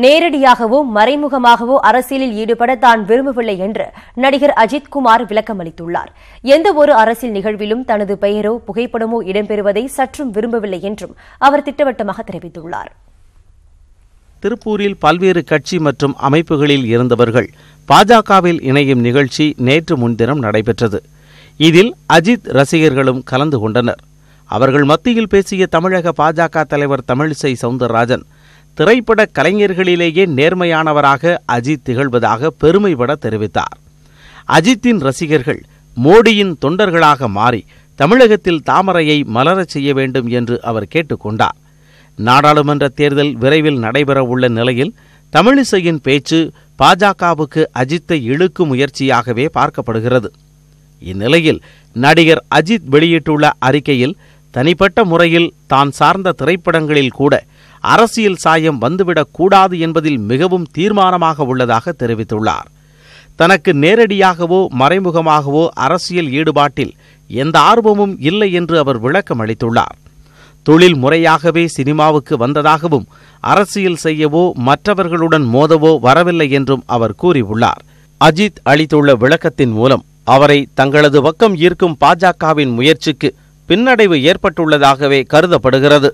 நேரடியாகவோ மறைமுகமாகவோ அரசியலில் ஈடுபட தான் விரும்பவில்லை என்று நடிகர் அஜித் குமார் விளக்கம் அளித்துள்ளார். எந்தவொரு அரசியல் நிகழ்விலும் தனது பெயரோ புகைப்படமோ இடம்பெறுவதை சற்றும் விரும்பவில்லை என்றும் அவர் திட்டவட்டமாக தெரிவித்துள்ளார். திருப்பூரில் பல்வேறு கட்சி மற்றும் அமைப்புகளில் இருந்தவர்கள் பாஜகவில் இணையும் நிகழ்ச்சி நேற்று முன்தினம் நடைபெற்றது. இதில் அஜித் ரசிகர்களும் கலந்து கொண்டனர். அவர்கள் மத்தியில் பேசிய தமிழக பாஜக தலைவர் தமிழிசை சவுந்தரராஜன், திரைப்பட கலைஞர்களிலேயே நேர்மையானவராக அஜித் திகழ்வதாக பெருமைப்பட தெரிவித்தார். அஜித்தின் ரசிகர்கள் மோடியின் தொண்டர்களாக மாறி தமிழகத்தில் தாமரையை மலரச் செய்ய வேண்டும் என்று அவர் கேட்டுக்கொண்டார். நாடாளுமன்ற தேர்தல் விரைவில் நடைபெறவுள்ள நிலையில் தமிழிசையின் பேச்சு பாஜகவுக்கு அஜித்தை இழுக்கும் முயற்சியாகவே பார்க்கப்படுகிறது. இந்நிலையில் நடிகர் அஜித் வெளியிட்டுள்ள அறிக்கையில், தனிப்பட்ட முறையில் தான் சார்ந்த திரைப்படங்களில் கூட அரசியல் சாயம் வந்துவிடக் கூடாது என்பதில் மிகவும் தீர்மானமாக உள்ளதாக தெரிவித்துள்ளார். தனக்கு நேரடியாகவோ மறைமுகமாகவோ அரசியல் ஈடுபாட்டில் எந்த ஆர்வமும் இல்லை என்று அவர் விளக்கம் அளித்துள்ளார். தொழில் முறையாகவே சினிமாவுக்கு வந்ததாகவும் அரசியல் செய்யவோ மற்றவர்களுடன் மோதவோ வரவில்லை என்றும் அவர் கூறியுள்ளார். அஜித் அளித்துள்ள விளக்கத்தின் மூலம் அவரை தங்களது பக்கம் ஈர்க்கும் பாஜகவின் முயற்சிக்கு பின்னடைவு ஏற்பட்டுள்ளதாகவே கருதப்படுகிறது.